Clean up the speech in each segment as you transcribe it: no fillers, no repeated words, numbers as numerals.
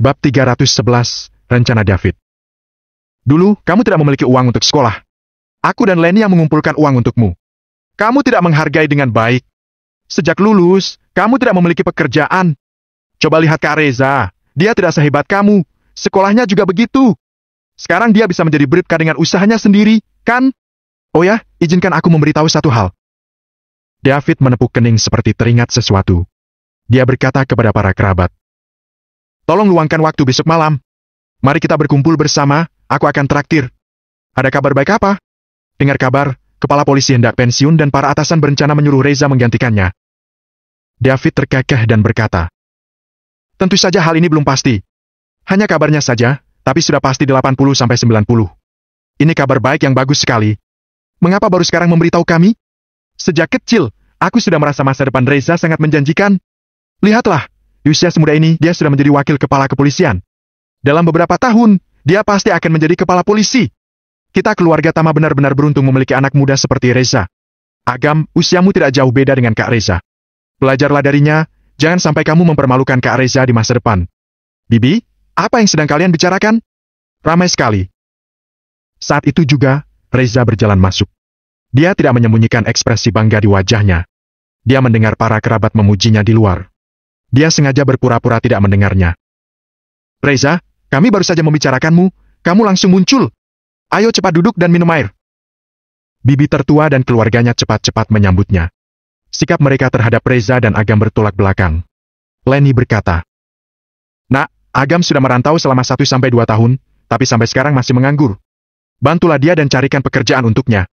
Bab 311, Rencana David. Dulu, kamu tidak memiliki uang untuk sekolah. Aku dan Lenny yang mengumpulkan uang untukmu. Kamu tidak menghargai dengan baik. Sejak lulus, kamu tidak memiliki pekerjaan. Coba lihat Kak Reza, dia tidak sehebat kamu. Sekolahnya juga begitu. Sekarang dia bisa menjadi bribka dengan usahanya sendiri, kan? Oh ya, izinkan aku memberitahu satu hal. David menepuk kening seperti teringat sesuatu. Dia berkata kepada para kerabat, "Tolong luangkan waktu besok malam. Mari kita berkumpul bersama, aku akan traktir." "Ada kabar baik apa?" "Dengar kabar, kepala polisi hendak pensiun dan para atasan berencana menyuruh Reza menggantikannya." David terkekeh dan berkata, "Tentu saja hal ini belum pasti. Hanya kabarnya saja, tapi sudah pasti 80-90. Ini kabar baik yang bagus sekali. Mengapa baru sekarang memberitahu kami? Sejak kecil, aku sudah merasa masa depan Reza sangat menjanjikan. Lihatlah, di usia semuda ini dia sudah menjadi wakil kepala kepolisian. Dalam beberapa tahun, dia pasti akan menjadi kepala polisi. Kita keluarga Tama benar-benar beruntung memiliki anak muda seperti Reza. Agam, usiamu tidak jauh beda dengan Kak Reza. Belajarlah darinya, jangan sampai kamu mempermalukan Kak Reza di masa depan." "Bibi, apa yang sedang kalian bicarakan?" Ramai sekali. Saat itu juga, Reza berjalan masuk. Dia tidak menyembunyikan ekspresi bangga di wajahnya. Dia mendengar para kerabat memujinya di luar. Dia sengaja berpura-pura tidak mendengarnya. "Reza, kami baru saja membicarakanmu, kamu langsung muncul. Ayo cepat duduk dan minum air." Bibi tertua dan keluarganya cepat-cepat menyambutnya. Sikap mereka terhadap Reza dan Agam bertolak belakang. Lenny berkata, "Nak, Agam sudah merantau selama 1-2 tahun, tapi sampai sekarang masih menganggur. Bantulah dia dan carikan pekerjaan untuknya."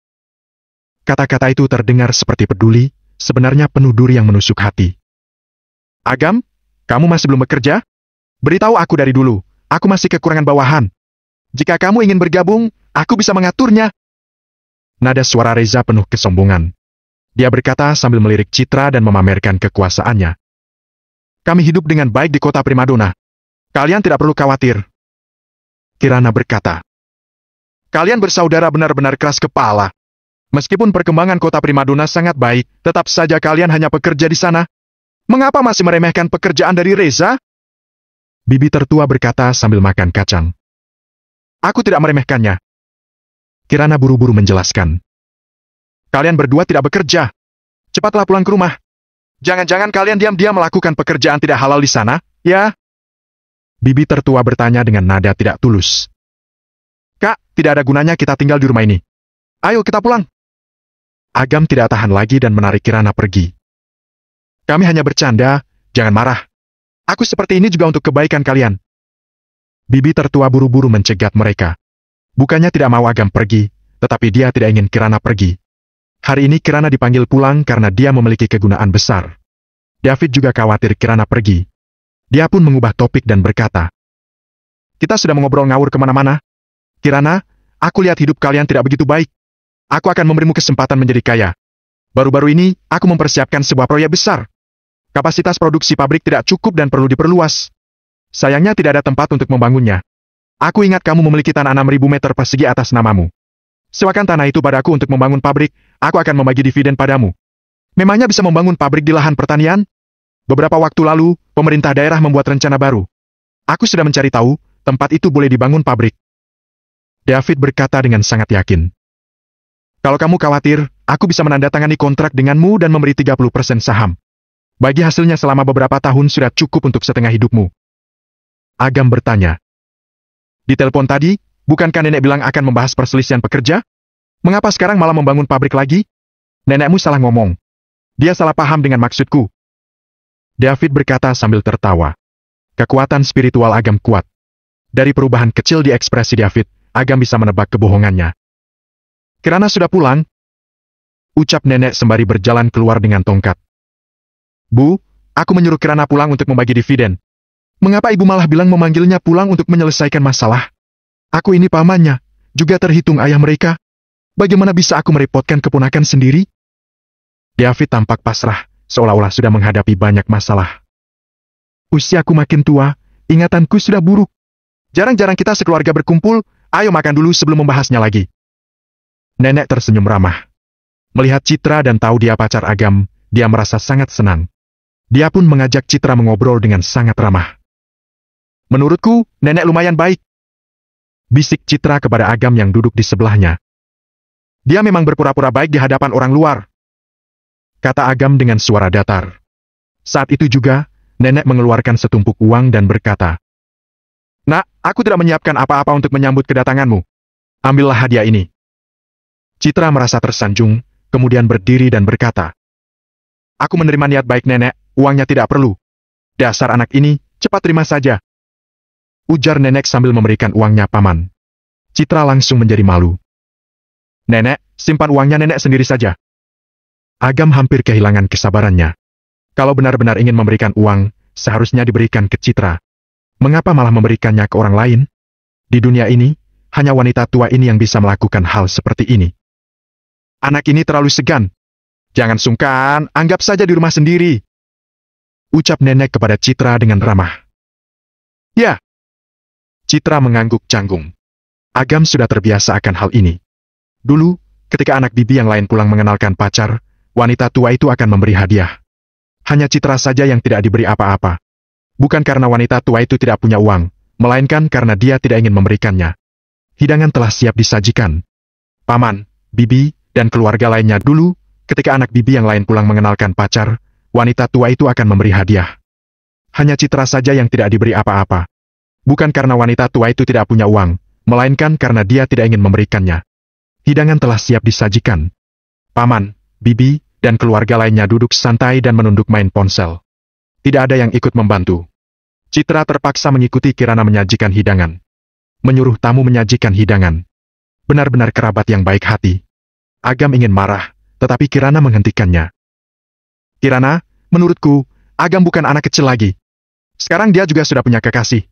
Kata-kata itu terdengar seperti peduli, sebenarnya penuh duri yang menusuk hati. "Agam, kamu masih belum bekerja? Beritahu aku dari dulu, aku masih kekurangan bawahan. Jika kamu ingin bergabung, aku bisa mengaturnya." Nada suara Reza penuh kesombongan. Dia berkata sambil melirik citra dan memamerkan kekuasaannya. "Kami hidup dengan baik di kota primadona. Kalian tidak perlu khawatir." Kirana berkata, "Kalian bersaudara benar-benar keras kepala. Meskipun perkembangan kota primadona sangat baik, tetap saja kalian hanya bekerja di sana. Mengapa masih meremehkan pekerjaan dari Reza?" Bibi tertua berkata sambil makan kacang. "Aku tidak meremehkannya." Kirana buru-buru menjelaskan. "Kalian berdua tidak bekerja. Cepatlah pulang ke rumah. Jangan-jangan kalian diam-diam melakukan pekerjaan tidak halal di sana, ya?" Bibi tertua bertanya dengan nada tidak tulus. "Kak, tidak ada gunanya kita tinggal di rumah ini. Ayo kita pulang." Agam tidak tahan lagi dan menarik Kirana pergi. "Kami hanya bercanda, jangan marah. Aku seperti ini juga untuk kebaikan kalian." Bibi tertua buru-buru mencegat mereka. Bukannya tidak mau Agam pergi, tetapi dia tidak ingin Kirana pergi. Hari ini Kirana dipanggil pulang karena dia memiliki kegunaan besar. David juga khawatir Kirana pergi. Dia pun mengubah topik dan berkata, "Kita sudah mengobrol ngawur kemana-mana. Kirana, aku lihat hidup kalian tidak begitu baik. Aku akan memberimu kesempatan menjadi kaya. Baru-baru ini, aku mempersiapkan sebuah proyek besar. Kapasitas produksi pabrik tidak cukup dan perlu diperluas. Sayangnya tidak ada tempat untuk membangunnya. Aku ingat kamu memiliki tanah 6.000 meter persegi atas namamu. Sewakan tanah itu padaku untuk membangun pabrik, aku akan membagi dividen padamu. Memangnya bisa membangun pabrik di lahan pertanian? Beberapa waktu lalu, pemerintah daerah membuat rencana baru. Aku sudah mencari tahu, tempat itu boleh dibangun pabrik." David berkata dengan sangat yakin. "Kalau kamu khawatir, aku bisa menandatangani kontrak denganmu dan memberi 30% saham. Bagi hasilnya selama beberapa tahun sudah cukup untuk setengah hidupmu." Agam bertanya, "Di telepon tadi, bukankah nenek bilang akan membahas perselisihan pekerja? Mengapa sekarang malah membangun pabrik lagi? Nenekmu salah ngomong. Dia salah paham dengan maksudku." David berkata sambil tertawa. Kekuatan spiritual Agam kuat. Dari perubahan kecil di ekspresi David, Agam bisa menebak kebohongannya. "Kirana sudah pulang?" ucap nenek sembari berjalan keluar dengan tongkat. "Bu, aku menyuruh Kirana pulang untuk membagi dividen. Mengapa ibu malah bilang memanggilnya pulang untuk menyelesaikan masalah? Aku ini pamannya, juga terhitung ayah mereka. Bagaimana bisa aku merepotkan keponakan sendiri?" David tampak pasrah, seolah-olah sudah menghadapi banyak masalah. "Usiaku makin tua, ingatanku sudah buruk. Jarang-jarang kita sekeluarga berkumpul, ayo makan dulu sebelum membahasnya lagi." Nenek tersenyum ramah. Melihat Citra dan tahu dia pacar Agam, dia merasa sangat senang. Dia pun mengajak Citra mengobrol dengan sangat ramah. Menurutku, nenek lumayan baik. Bisik Citra kepada Agam yang duduk di sebelahnya. Dia memang berpura-pura baik di hadapan orang luar, kata Agam dengan suara datar. Saat itu juga, nenek mengeluarkan setumpuk uang dan berkata, "Nak, aku tidak menyiapkan apa-apa untuk menyambut kedatanganmu. Ambillah hadiah ini." Citra merasa tersanjung, kemudian berdiri dan berkata, "Aku menerima niat baik nenek, uangnya tidak perlu. Dasar anak ini, cepat terima saja," ujar nenek sambil memberikan uangnya paman. Citra langsung menjadi malu. "Nenek, simpan uangnya nenek sendiri saja." Agam hampir kehilangan kesabarannya. Kalau benar-benar ingin memberikan uang, seharusnya diberikan ke Citra. Mengapa malah memberikannya ke orang lain? Di dunia ini, hanya wanita tua ini yang bisa melakukan hal seperti ini. Anak ini terlalu segan. Jangan sungkan, anggap saja di rumah sendiri, ucap nenek kepada Citra dengan ramah. Ya. Citra mengangguk canggung. Agam sudah terbiasa akan hal ini. Dulu, ketika anak bibi yang lain pulang mengenalkan pacar, wanita tua itu akan memberi hadiah. Hanya Citra saja yang tidak diberi apa-apa. Bukan karena wanita tua itu tidak punya uang, melainkan karena dia tidak ingin memberikannya. Hidangan telah siap disajikan. Paman, bibi, dan keluarga lainnya dulu, ketika anak bibi yang lain pulang mengenalkan pacar, wanita tua itu akan memberi hadiah. Hanya Citra saja yang tidak diberi apa-apa. Bukan karena wanita tua itu tidak punya uang, melainkan karena dia tidak ingin memberikannya. Hidangan telah siap disajikan. Paman, bibi, dan keluarga lainnya duduk santai dan menunduk main ponsel. Tidak ada yang ikut membantu. Citra terpaksa mengikuti Kirana menyajikan hidangan. Menyuruh tamu menyajikan hidangan. Benar-benar kerabat yang baik hati. Agam ingin marah, tetapi Kirana menghentikannya. "Kirana, menurutku, Agam bukan anak kecil lagi. Sekarang dia juga sudah punya kekasih.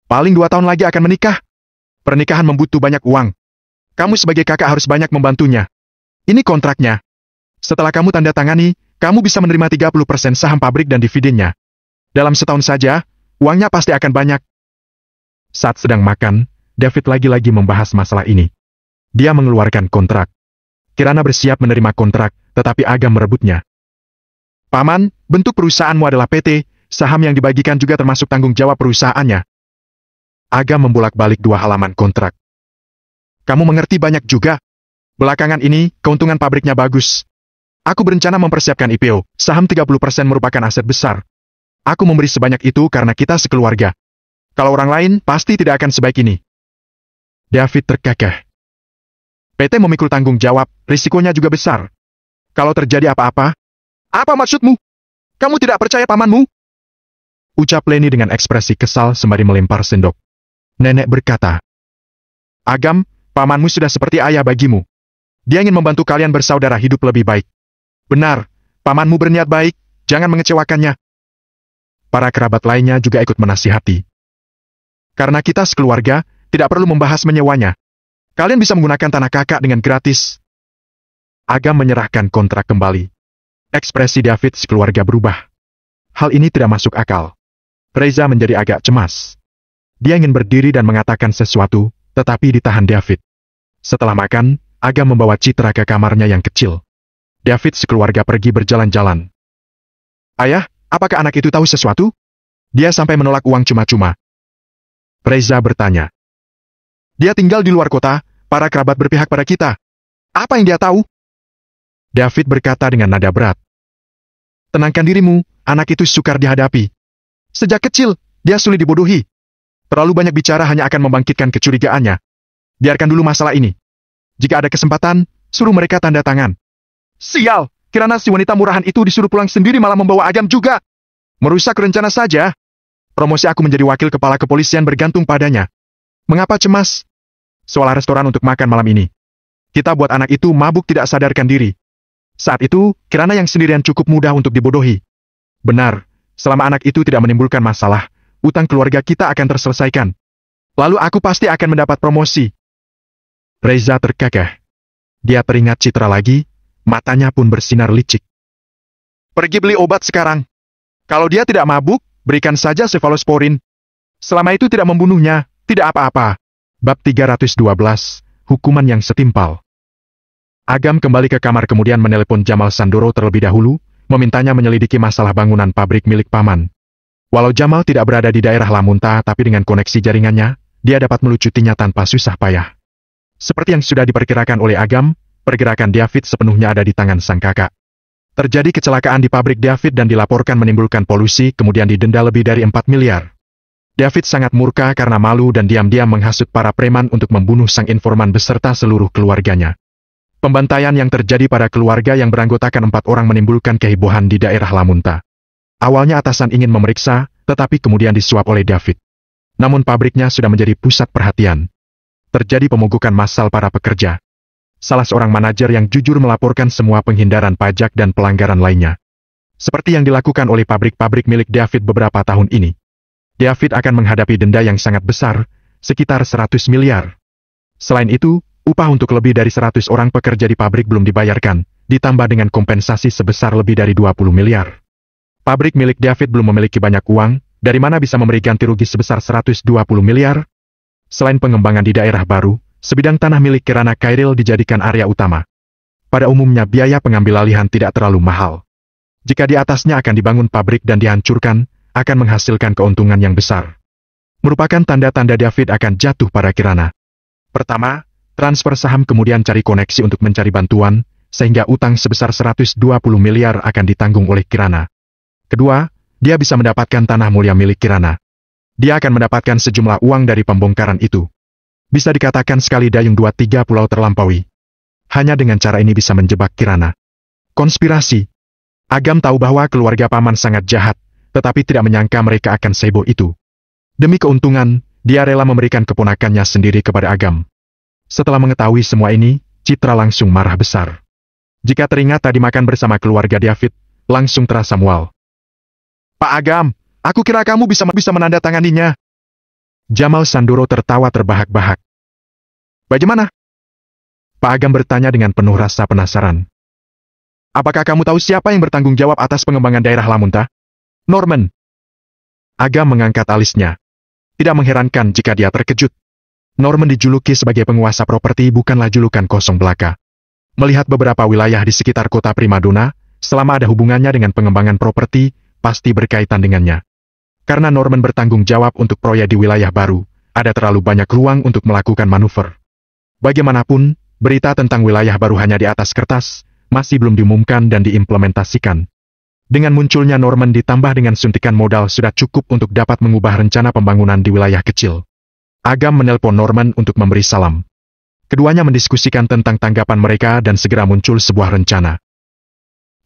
Paling 2 tahun lagi akan menikah. Pernikahan membutuh banyak uang. Kamu sebagai kakak harus banyak membantunya. Ini kontraknya. Setelah kamu tanda tangani, kamu bisa menerima 30% saham pabrik dan dividennya. Dalam setahun saja, uangnya pasti akan banyak." Saat sedang makan, David lagi-lagi membahas masalah ini. Dia mengeluarkan kontrak. Kirana bersiap menerima kontrak, tetapi Agam merebutnya. "Paman, bentuk perusahaanmu adalah PT, saham yang dibagikan juga termasuk tanggung jawab perusahaannya." Agam membolak-balik 2 halaman kontrak. "Kamu mengerti banyak juga. Belakangan ini, keuntungan pabriknya bagus. Aku berencana mempersiapkan IPO, saham 30% merupakan aset besar. Aku memberi sebanyak itu karena kita sekeluarga. Kalau orang lain, pasti tidak akan sebaik ini." David terkekeh. "PT memikul tanggung jawab, risikonya juga besar. Kalau terjadi apa-apa..." "Apa maksudmu? Kamu tidak percaya pamanmu?" ucap Leni dengan ekspresi kesal sembari melempar sendok. Nenek berkata, "Agam, pamanmu sudah seperti ayah bagimu. Dia ingin membantu kalian bersaudara hidup lebih baik. Benar, pamanmu berniat baik, jangan mengecewakannya." Para kerabat lainnya juga ikut menasihati. "Karena kita sekeluarga, tidak perlu membahas menyewanya. Kalian bisa menggunakan tanah kakak dengan gratis." Agam menyerahkan kontrak kembali. Ekspresi David sekeluarga berubah. Hal ini tidak masuk akal. Reza menjadi agak cemas. Dia ingin berdiri dan mengatakan sesuatu, tetapi ditahan David. Setelah makan, Agam membawa Citra ke kamarnya yang kecil. David sekeluarga pergi berjalan-jalan. "Ayah, apakah anak itu tahu sesuatu? Dia sampai menolak uang cuma-cuma." Reza bertanya. "Dia tinggal di luar kota, para kerabat berpihak pada kita. Apa yang dia tahu?" David berkata dengan nada berat. "Tenangkan dirimu, anak itu sukar dihadapi. Sejak kecil, dia sulit dibodohi. Terlalu banyak bicara hanya akan membangkitkan kecurigaannya. Biarkan dulu masalah ini. Jika ada kesempatan, suruh mereka tanda tangan." "Sial, Kirana si wanita murahan itu disuruh pulang sendiri malah membawa Agam juga. Merusak rencana saja. Promosi aku menjadi wakil kepala kepolisian bergantung padanya. Mengapa cemas? Soal restoran untuk makan malam ini. Kita buat anak itu mabuk tidak sadarkan diri. Saat itu, Kirana yang sendirian cukup mudah untuk dibodohi. Benar, selama anak itu tidak menimbulkan masalah, utang keluarga kita akan terselesaikan. Lalu aku pasti akan mendapat promosi." Reza terkekeh. Dia teringat Citra lagi, matanya pun bersinar licik. "Pergi beli obat sekarang. Kalau dia tidak mabuk, berikan saja cefalosporin. Selama itu tidak membunuhnya, tidak apa-apa." Bab 312, Hukuman yang Setimpal. Agam kembali ke kamar kemudian menelepon Jamal Sandoro terlebih dahulu, memintanya menyelidiki masalah bangunan pabrik milik paman. Walau Jamal tidak berada di daerah Lamunta tapi dengan koneksi jaringannya, dia dapat melucutinya tanpa susah payah. Seperti yang sudah diperkirakan oleh Agam, pergerakan David sepenuhnya ada di tangan sang kakak. Terjadi kecelakaan di pabrik David dan dilaporkan menimbulkan polusi kemudian didenda lebih dari 4 miliar. David sangat murka karena malu dan diam-diam menghasut para preman untuk membunuh sang informan beserta seluruh keluarganya. Pembantaian yang terjadi pada keluarga yang beranggotakan 4 orang menimbulkan kehebohan di daerah Lamunta. Awalnya atasan ingin memeriksa, tetapi kemudian disuap oleh David. Namun pabriknya sudah menjadi pusat perhatian. Terjadi pemogokan massal para pekerja. Salah seorang manajer yang jujur melaporkan semua penghindaran pajak dan pelanggaran lainnya. Seperti yang dilakukan oleh pabrik-pabrik milik David beberapa tahun ini. David akan menghadapi denda yang sangat besar, sekitar 100 miliar. Selain itu, upah untuk lebih dari 100 orang pekerja di pabrik belum dibayarkan, ditambah dengan kompensasi sebesar lebih dari 20 miliar. Pabrik milik David belum memiliki banyak uang, dari mana bisa memberi ganti rugi sebesar 120 miliar? Selain pengembangan di daerah baru, sebidang tanah milik Kirana Khairil dijadikan area utama. Pada umumnya biaya pengambil alihan tidak terlalu mahal. Jika di atasnya akan dibangun pabrik dan dihancurkan, akan menghasilkan keuntungan yang besar. Merupakan tanda-tanda David akan jatuh pada Kirana. Pertama, transfer saham kemudian cari koneksi untuk mencari bantuan, sehingga utang sebesar 120 miliar akan ditanggung oleh Kirana. Kedua, dia bisa mendapatkan tanah mulia milik Kirana. Dia akan mendapatkan sejumlah uang dari pembongkaran itu. Bisa dikatakan sekali dayung 2-3 pulau terlampaui. Hanya dengan cara ini bisa menjebak Kirana. Konspirasi. Agam tahu bahwa keluarga paman sangat jahat, tetapi tidak menyangka mereka akan sebo itu. Demi keuntungan, dia rela memberikan keponakannya sendiri kepada Agam. Setelah mengetahui semua ini, Citra langsung marah besar. Jika teringat tadi makan bersama keluarga David, langsung terasa mual. Pak Agam, aku kira kamu bisa menandatanganinya. Jamal Sandoro tertawa terbahak-bahak. Bagaimana? Pak Agam bertanya dengan penuh rasa penasaran. Apakah kamu tahu siapa yang bertanggung jawab atas pengembangan daerah Lamunta? Norman. Agam mengangkat alisnya. Tidak mengherankan jika dia terkejut. Norman dijuluki sebagai penguasa properti bukanlah julukan kosong belaka. Melihat beberapa wilayah di sekitar kota Primadona, selama ada hubungannya dengan pengembangan properti, pasti berkaitan dengannya. Karena Norman bertanggung jawab untuk proyek di wilayah baru, ada terlalu banyak ruang untuk melakukan manuver. Bagaimanapun, berita tentang wilayah baru hanya di atas kertas, masih belum diumumkan dan diimplementasikan. Dengan munculnya Norman ditambah dengan suntikan modal sudah cukup untuk dapat mengubah rencana pembangunan di wilayah kecil. Agam menelpon Norman untuk memberi salam. Keduanya mendiskusikan tentang tanggapan mereka dan segera muncul sebuah rencana.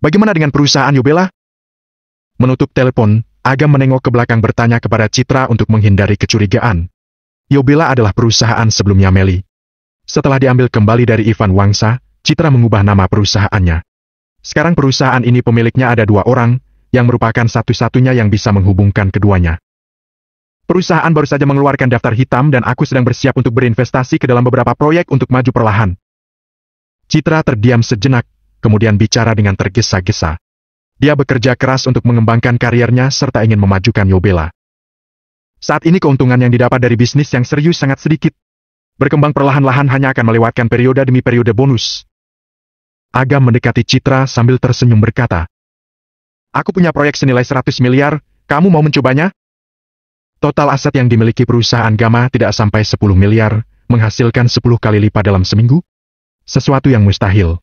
Bagaimana dengan perusahaan Yobela? Menutup telepon, Agam menengok ke belakang bertanya kepada Citra untuk menghindari kecurigaan. Yobela adalah perusahaan sebelumnya Meli. Setelah diambil kembali dari Ivan Wangsa, Citra mengubah nama perusahaannya. Sekarang perusahaan ini pemiliknya ada 2 orang, yang merupakan satu-satunya yang bisa menghubungkan keduanya. Perusahaan baru saja mengeluarkan daftar hitam dan aku sedang bersiap untuk berinvestasi ke dalam beberapa proyek untuk maju perlahan. Citra terdiam sejenak, kemudian bicara dengan tergesa-gesa. Dia bekerja keras untuk mengembangkan karirnya serta ingin memajukan Yobela. Saat ini keuntungan yang didapat dari bisnis yang serius sangat sedikit. Berkembang perlahan-lahan hanya akan melewatkan periode demi periode bonus. Agam mendekati Citra sambil tersenyum berkata, "Aku punya proyek senilai 100 miliar, kamu mau mencobanya?" Total aset yang dimiliki perusahaan Gamma tidak sampai 10 miliar, menghasilkan 10 kali lipat dalam seminggu. Sesuatu yang mustahil.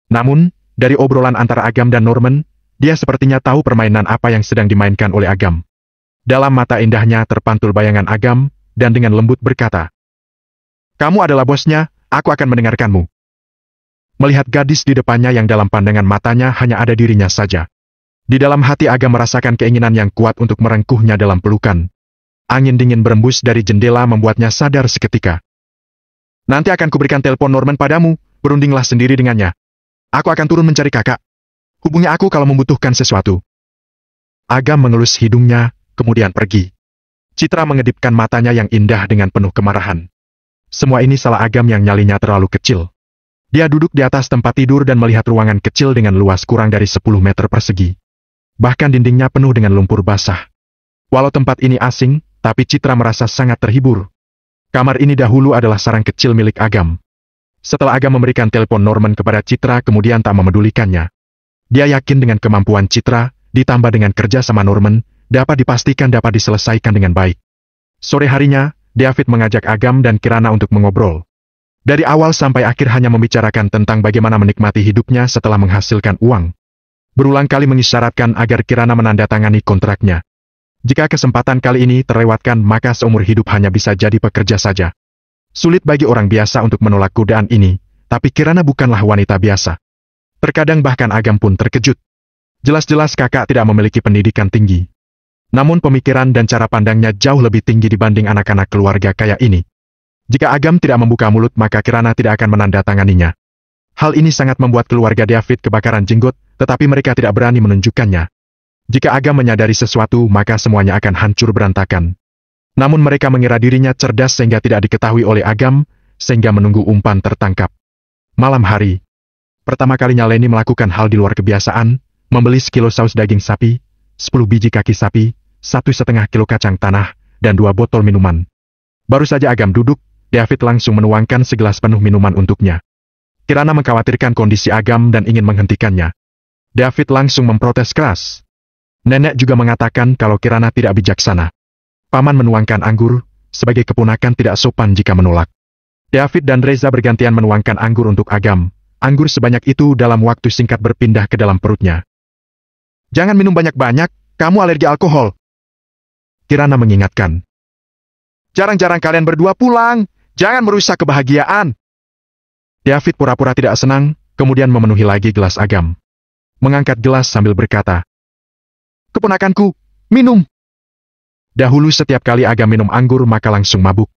Namun, dari obrolan antara Agam dan Norman, dia sepertinya tahu permainan apa yang sedang dimainkan oleh Agam. Dalam mata indahnya terpantul bayangan Agam, dan dengan lembut berkata, "Kamu adalah bosnya, aku akan mendengarkanmu." Melihat gadis di depannya yang dalam pandangan matanya hanya ada dirinya saja. Di dalam hati Agam merasakan keinginan yang kuat untuk merengkuhnya dalam pelukan. Angin dingin berembus dari jendela membuatnya sadar seketika. "Nanti akan kuberikan telepon Norman padamu, berundinglah sendiri dengannya. Aku akan turun mencari kakak. Hubungi aku kalau membutuhkan sesuatu." Agam mengelus hidungnya, kemudian pergi. Citra mengedipkan matanya yang indah dengan penuh kemarahan. Semua ini salah Agam yang nyalinya terlalu kecil. Dia duduk di atas tempat tidur dan melihat ruangan kecil dengan luas kurang dari 10 meter persegi. Bahkan dindingnya penuh dengan lumpur basah. Walau tempat ini asing, tapi Citra merasa sangat terhibur. Kamar ini dahulu adalah sarang kecil milik Agam. Setelah Agam memberikan telepon Norman kepada Citra kemudian tak memedulikannya. Dia yakin dengan kemampuan Citra, ditambah dengan kerja sama Norman, dapat dipastikan dapat diselesaikan dengan baik. Sore harinya, David mengajak Agam dan Kirana untuk mengobrol. Dari awal sampai akhir hanya membicarakan tentang bagaimana menikmati hidupnya setelah menghasilkan uang. Berulang kali mengisyaratkan agar Kirana menandatangani kontraknya. Jika kesempatan kali ini terlewatkan maka seumur hidup hanya bisa jadi pekerja saja. Sulit bagi orang biasa untuk menolak godaan ini, tapi Kirana bukanlah wanita biasa. Terkadang bahkan Agam pun terkejut. Jelas-jelas kakak tidak memiliki pendidikan tinggi. Namun pemikiran dan cara pandangnya jauh lebih tinggi dibanding anak-anak keluarga kaya ini. Jika Agam tidak membuka mulut maka Kirana tidak akan menandatanganinya. Hal ini sangat membuat keluarga David kebakaran jenggot, tetapi mereka tidak berani menunjukkannya. Jika Agam menyadari sesuatu maka semuanya akan hancur berantakan. Namun mereka mengira dirinya cerdas sehingga tidak diketahui oleh Agam, sehingga menunggu umpan tertangkap. Malam hari, pertama kalinya Lenny melakukan hal di luar kebiasaan, membeli sekilo saus daging sapi, 10 biji kaki sapi, 1,5 kilo kacang tanah, dan 2 botol minuman. Baru saja Agam duduk, David langsung menuangkan segelas penuh minuman untuknya. Kirana mengkhawatirkan kondisi Agam dan ingin menghentikannya. David langsung memprotes keras. Nenek juga mengatakan kalau Kirana tidak bijaksana. Paman menuangkan anggur, sebagai keponakan tidak sopan jika menolak. David dan Reza bergantian menuangkan anggur untuk Agam. Anggur sebanyak itu dalam waktu singkat berpindah ke dalam perutnya. Jangan minum banyak-banyak, kamu alergi alkohol. Kirana mengingatkan. Jarang-jarang kalian berdua pulang, jangan merusak kebahagiaan. David pura-pura tidak senang, kemudian memenuhi lagi gelas Agam. Mengangkat gelas sambil berkata, Keponakanku, minum. Dahulu setiap kali Agam minum anggur maka langsung mabuk.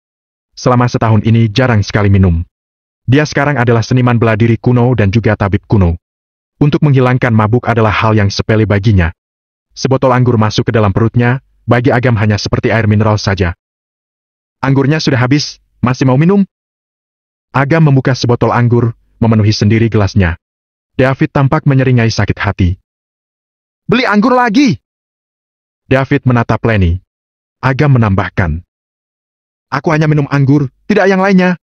Selama setahun ini jarang sekali minum. Dia sekarang adalah seniman bela diri kuno dan juga tabib kuno. Untuk menghilangkan mabuk adalah hal yang sepele baginya. Sebotol anggur masuk ke dalam perutnya, bagi Agam hanya seperti air mineral saja. Anggurnya sudah habis, masih mau minum? Agam membuka sebotol anggur, memenuhi sendiri gelasnya. David tampak menyeringai sakit hati. Beli anggur lagi! David menatap Lenny. Agam menambahkan. Aku hanya minum anggur, tidak yang lainnya.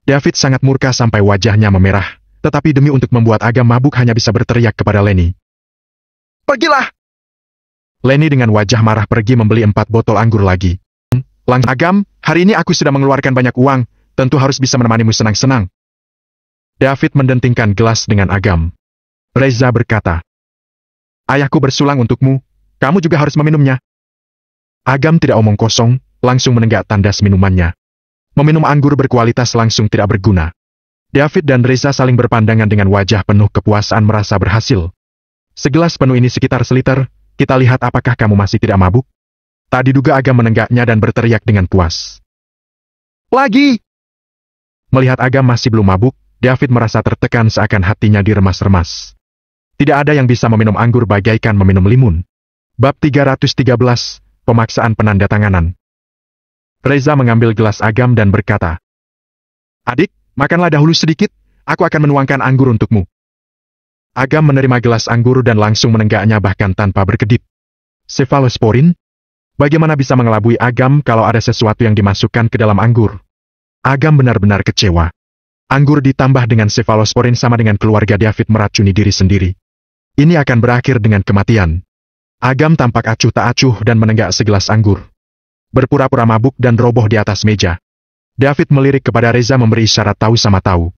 David sangat murka sampai wajahnya memerah, tetapi demi untuk membuat Agam mabuk hanya bisa berteriak kepada Lenny. Pergilah! Lenny dengan wajah marah pergi membeli 4 botol anggur lagi. Langsung Agam, hari ini aku sudah mengeluarkan banyak uang, tentu harus bisa menemanimu senang-senang. David mendentingkan gelas dengan Agam. Reza berkata, Ayahku bersulang untukmu, kamu juga harus meminumnya. Agam tidak omong kosong, langsung menenggak tandas minumannya. Meminum anggur berkualitas langsung tidak berguna. David dan Reza saling berpandangan dengan wajah penuh kepuasan merasa berhasil. Segelas penuh ini sekitar seliter, kita lihat apakah kamu masih tidak mabuk? Tadi diduga Agam menenggaknya dan berteriak dengan puas. Lagi! Melihat Agam masih belum mabuk, David merasa tertekan seakan hatinya diremas-remas. Tidak ada yang bisa meminum anggur bagaikan meminum limun. Bab 313, Pemaksaan Penandatanganan. Reza mengambil gelas Agam dan berkata, Adik, makanlah dahulu sedikit, aku akan menuangkan anggur untukmu. Agam menerima gelas anggur dan langsung menenggaknya bahkan tanpa berkedip. Cephalosporin? Bagaimana bisa mengelabui Agam kalau ada sesuatu yang dimasukkan ke dalam anggur? Agam benar-benar kecewa. Anggur ditambah dengan cephalosporin sama dengan keluarga David meracuni diri sendiri. Ini akan berakhir dengan kematian. Agam tampak acuh tak acuh dan menenggak segelas anggur. Berpura-pura mabuk dan roboh di atas meja. David melirik kepada Reza memberi isyarat tahu sama tahu.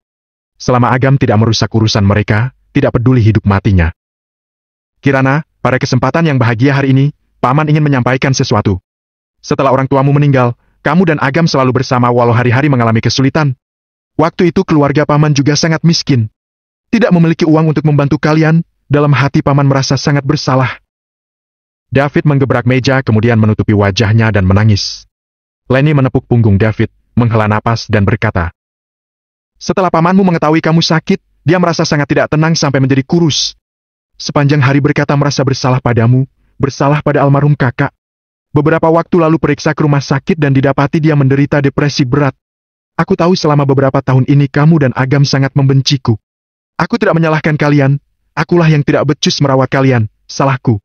Selama Agam tidak merusak urusan mereka, tidak peduli hidup matinya. Kirana, pada kesempatan yang bahagia hari ini, Paman ingin menyampaikan sesuatu. Setelah orang tuamu meninggal, kamu dan Agam selalu bersama walau hari-hari mengalami kesulitan. Waktu itu keluarga Paman juga sangat miskin. Tidak memiliki uang untuk membantu kalian, dalam hati Paman merasa sangat bersalah. David menggebrak meja kemudian menutupi wajahnya dan menangis. Lenny menepuk punggung David, menghela napas dan berkata, Setelah pamanmu mengetahui kamu sakit, dia merasa sangat tidak tenang sampai menjadi kurus. Sepanjang hari berkata merasa bersalah padamu, bersalah pada almarhum kakak. Beberapa waktu lalu periksa ke rumah sakit dan didapati dia menderita depresi berat. Aku tahu selama beberapa tahun ini kamu dan Agam sangat membenciku. Aku tidak menyalahkan kalian, akulah yang tidak becus merawat kalian, salahku.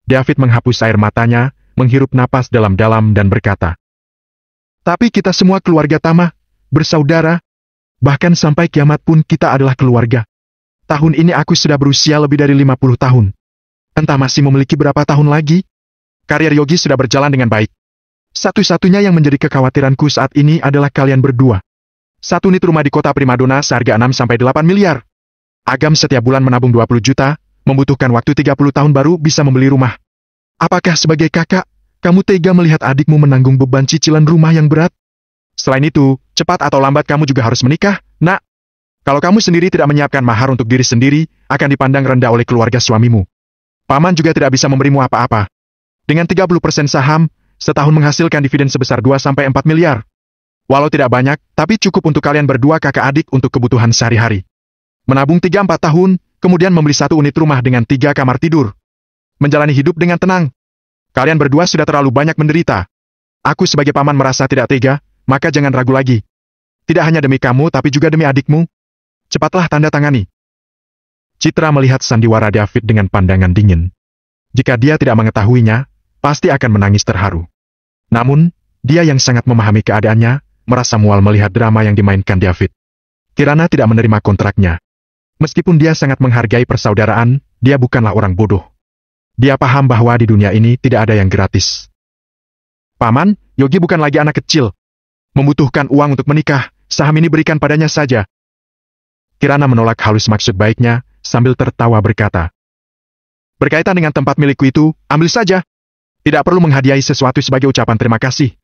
David menghapus air matanya, menghirup napas dalam-dalam dan berkata, Tapi kita semua keluarga Tama, bersaudara, bahkan sampai kiamat pun kita adalah keluarga. Tahun ini aku sudah berusia lebih dari 50 tahun. Entah masih memiliki berapa tahun lagi. Karir Yogi sudah berjalan dengan baik. Satu-satunya yang menjadi kekhawatiranku saat ini adalah kalian berdua. Satu unit rumah di kota primadona seharga 6-8 miliar. Agam setiap bulan menabung 20 juta, membutuhkan waktu 30 tahun baru bisa membeli rumah. Apakah sebagai kakak, kamu tega melihat adikmu menanggung beban cicilan rumah yang berat? Selain itu, cepat atau lambat kamu juga harus menikah, nak. Kalau kamu sendiri tidak menyiapkan mahar untuk diri sendiri, akan dipandang rendah oleh keluarga suamimu. Paman juga tidak bisa memberimu apa-apa. Dengan 30% saham, setahun menghasilkan dividen sebesar 2-4 miliar. Walau tidak banyak, tapi cukup untuk kalian berdua kakak adik untuk kebutuhan sehari-hari. Menabung 3-4 tahun, kemudian membeli satu unit rumah dengan 3 kamar tidur. Menjalani hidup dengan tenang. Kalian berdua sudah terlalu banyak menderita. Aku sebagai paman merasa tidak tega, maka jangan ragu lagi. Tidak hanya demi kamu tapi juga demi adikmu. Cepatlah tanda tangani. Citra melihat sandiwara David dengan pandangan dingin. Jika dia tidak mengetahuinya, pasti akan menangis terharu. Namun, dia yang sangat memahami keadaannya, merasa mual melihat drama yang dimainkan David. Kirana tidak menerima kontraknya. Meskipun dia sangat menghargai persaudaraan, dia bukanlah orang bodoh. Dia paham bahwa di dunia ini tidak ada yang gratis. Paman, Yogi bukan lagi anak kecil. Membutuhkan uang untuk menikah, saham ini berikan padanya saja. Kirana menolak halus maksud baiknya, sambil tertawa berkata, berkaitan dengan tempat milikku itu, ambil saja. Tidak perlu menghadiahi sesuatu sebagai ucapan terima kasih.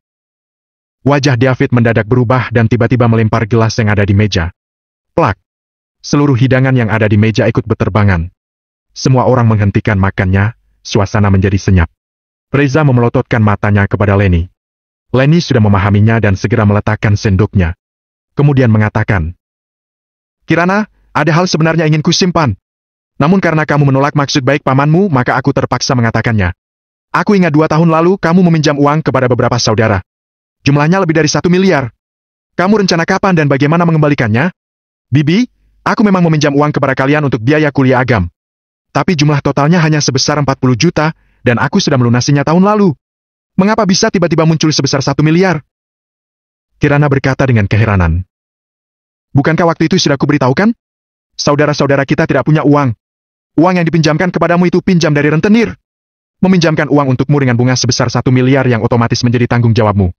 Wajah David mendadak berubah dan tiba-tiba melempar gelas yang ada di meja. Plak. Seluruh hidangan yang ada di meja ikut beterbangan. Semua orang menghentikan makannya, suasana menjadi senyap. Reza memelototkan matanya kepada Leni. Leni sudah memahaminya dan segera meletakkan sendoknya. Kemudian mengatakan, Kirana, ada hal sebenarnya ingin kusimpan. Namun karena kamu menolak maksud baik pamanmu, maka aku terpaksa mengatakannya. Aku ingat 2 tahun lalu kamu meminjam uang kepada beberapa saudara. Jumlahnya lebih dari 1 miliar. Kamu rencana kapan dan bagaimana mengembalikannya? Bibi, aku memang meminjam uang kepada kalian untuk biaya kuliah Agam. Tapi jumlah totalnya hanya sebesar 40 juta, dan aku sudah melunasinya tahun lalu. Mengapa bisa tiba-tiba muncul sebesar 1 miliar? Kirana berkata dengan keheranan. Bukankah waktu itu sudah kuberitahukan? Saudara-saudara kita tidak punya uang. Uang yang dipinjamkan kepadamu itu pinjam dari rentenir. Meminjamkan uang untukmu dengan bunga sebesar 1 miliar yang otomatis menjadi tanggung jawabmu.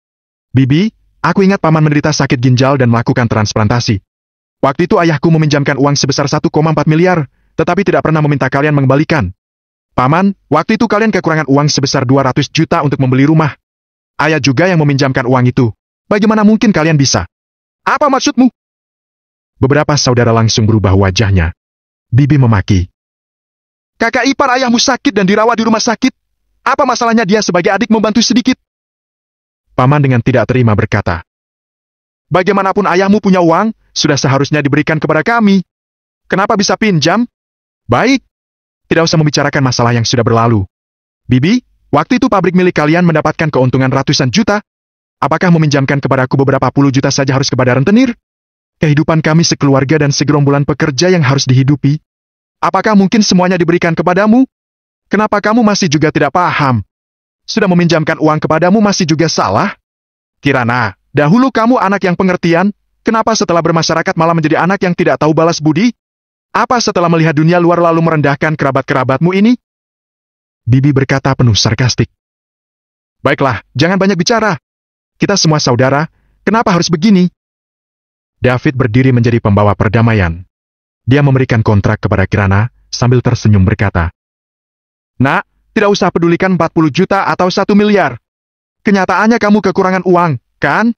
Bibi, aku ingat paman menderita sakit ginjal dan melakukan transplantasi. Waktu itu ayahku meminjamkan uang sebesar 1,4 miliar, tetapi tidak pernah meminta kalian mengembalikan. Paman, waktu itu kalian kekurangan uang sebesar 200 juta untuk membeli rumah. Ayah juga yang meminjamkan uang itu. Bagaimana mungkin kalian bisa? Apa maksudmu? Beberapa saudara langsung berubah wajahnya. Bibi memaki. Kakak ipar ayahmu sakit dan dirawat di rumah sakit. Apa masalahnya dia sebagai adik membantu sedikit? Paman dengan tidak terima berkata. Bagaimanapun ayahmu punya uang, sudah seharusnya diberikan kepada kami. Kenapa bisa pinjam? Baik. Tidak usah membicarakan masalah yang sudah berlalu. Bibi, waktu itu pabrik milik kalian mendapatkan keuntungan ratusan juta. Apakah meminjamkan kepadaku beberapa puluh juta saja harus kepada rentenir? Kehidupan kami sekeluarga dan segerombolan pekerja yang harus dihidupi. Apakah mungkin semuanya diberikan kepadamu? Kenapa kamu masih juga tidak paham? Sudah meminjamkan uang kepadamu masih juga salah? Kirana, dahulu kamu anak yang pengertian, kenapa setelah bermasyarakat malah menjadi anak yang tidak tahu balas budi? Apa setelah melihat dunia luar lalu merendahkan kerabat-kerabatmu ini? Bibi berkata penuh sarkastik. Baiklah, jangan banyak bicara. Kita semua saudara, kenapa harus begini? David berdiri menjadi pembawa perdamaian. Dia memberikan kontrak kepada Kirana, sambil tersenyum berkata, Nak, tidak usah pedulikan 40 juta atau 1 miliar. Kenyataannya kamu kekurangan uang, kan?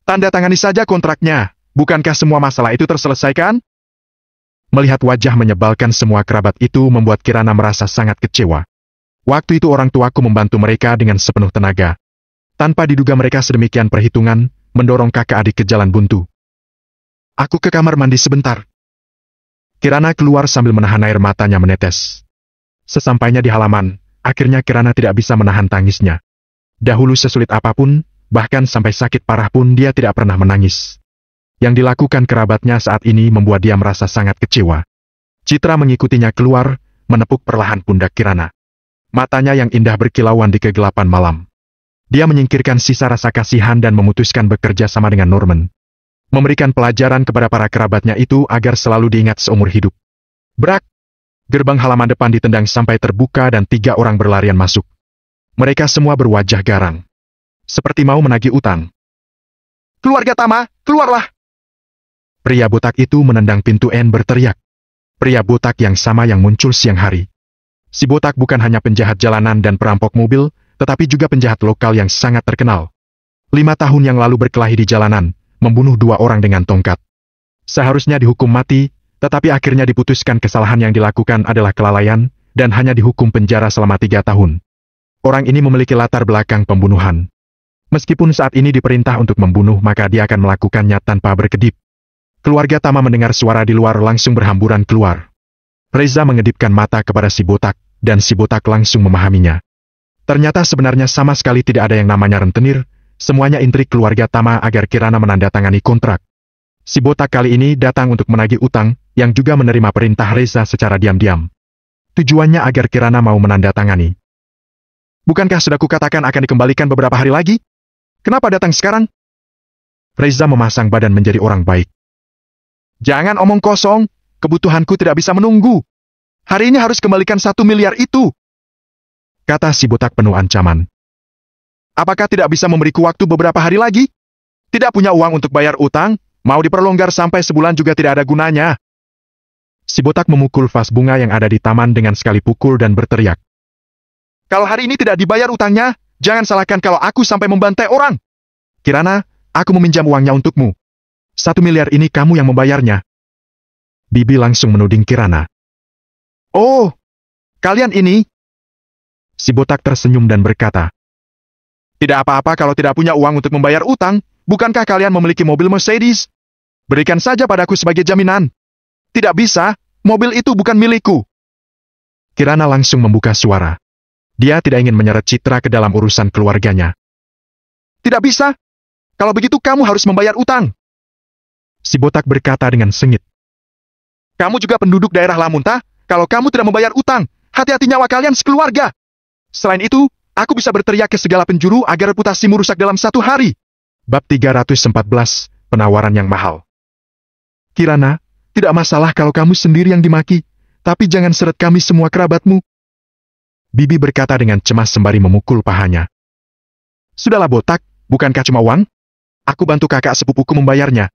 Tanda tangani saja kontraknya. Bukankah semua masalah itu terselesaikan? Melihat wajah menyebalkan semua kerabat itu membuat Kirana merasa sangat kecewa. Waktu itu orang tuaku membantu mereka dengan sepenuh tenaga. Tanpa diduga mereka sedemikian perhitungan, mendorong kakak adik ke jalan buntu. Aku ke kamar mandi sebentar. Kirana keluar sambil menahan air matanya menetes. Sesampainya di halaman, akhirnya Kirana tidak bisa menahan tangisnya. Dahulu sesulit apapun, bahkan sampai sakit parah pun dia tidak pernah menangis. Yang dilakukan kerabatnya saat ini membuat dia merasa sangat kecewa. Citra mengikutinya keluar, menepuk perlahan pundak Kirana. Matanya yang indah berkilauan di kegelapan malam. Dia menyingkirkan sisa rasa kasihan dan memutuskan bekerja sama dengan Norman. Memberikan pelajaran kepada para kerabatnya itu agar selalu diingat seumur hidup. Brak! Gerbang halaman depan ditendang sampai terbuka dan 3 orang berlarian masuk. Mereka semua berwajah garang, seperti mau menagih utang. "Keluarga Tama, keluarlah!" Pria botak itu menendang pintu N berteriak. Pria botak yang sama yang muncul siang hari. Si botak bukan hanya penjahat jalanan dan perampok mobil, tetapi juga penjahat lokal yang sangat terkenal. 5 tahun yang lalu berkelahi di jalanan, membunuh 2 orang dengan tongkat. Seharusnya dihukum mati, tetapi akhirnya diputuskan kesalahan yang dilakukan adalah kelalaian, dan hanya dihukum penjara selama 3 tahun. Orang ini memiliki latar belakang pembunuhan. Meskipun saat ini diperintah untuk membunuh, maka dia akan melakukannya tanpa berkedip. Keluarga Tama mendengar suara di luar langsung berhamburan keluar. Reza mengedipkan mata kepada si botak, dan si botak langsung memahaminya. Ternyata sebenarnya sama sekali tidak ada yang namanya rentenir, semuanya intrik keluarga Tama agar Kirana menandatangani kontrak. Si botak kali ini datang untuk menagih utang, yang juga menerima perintah Reza secara diam-diam. Tujuannya agar Kirana mau menandatangani. "Bukankah sudah kukatakan akan dikembalikan beberapa hari lagi? Kenapa datang sekarang?" Reza memasang badan menjadi orang baik. "Jangan omong kosong, kebutuhanku tidak bisa menunggu. Hari ini harus kembalikan 1 miliar itu," kata si botak penuh ancaman. "Apakah tidak bisa memberiku waktu beberapa hari lagi? Tidak punya uang untuk bayar utang, mau diperlonggar sampai sebulan juga tidak ada gunanya." Si botak memukul vas bunga yang ada di taman dengan sekali pukul dan berteriak. "Kalau hari ini tidak dibayar utangnya, jangan salahkan kalau aku sampai membantai orang. Kirana, aku meminjam uangnya untukmu. 1 miliar ini kamu yang membayarnya." Bibi langsung menuding Kirana. "Oh, kalian ini?" Si botak tersenyum dan berkata, "Tidak apa-apa kalau tidak punya uang untuk membayar utang. Bukankah kalian memiliki mobil Mercedes? Berikan saja padaku sebagai jaminan." "Tidak bisa, mobil itu bukan milikku." Kirana langsung membuka suara. Dia tidak ingin menyeret Citra ke dalam urusan keluarganya. "Tidak bisa. Kalau begitu kamu harus membayar utang." Si botak berkata dengan sengit. "Kamu juga penduduk daerah Lamunta, kalau kamu tidak membayar utang, hati-hati nyawa kalian sekeluarga. Selain itu, aku bisa berteriak ke segala penjuru agar reputasimu rusak dalam 1 hari. Bab 314, penawaran yang mahal. "Kirana, tidak masalah kalau kamu sendiri yang dimaki, tapi jangan seret kami semua kerabatmu," Bibi berkata dengan cemas sembari memukul pahanya. "Sudahlah botak, bukankah cuma uang? Aku bantu kakak sepupuku membayarnya."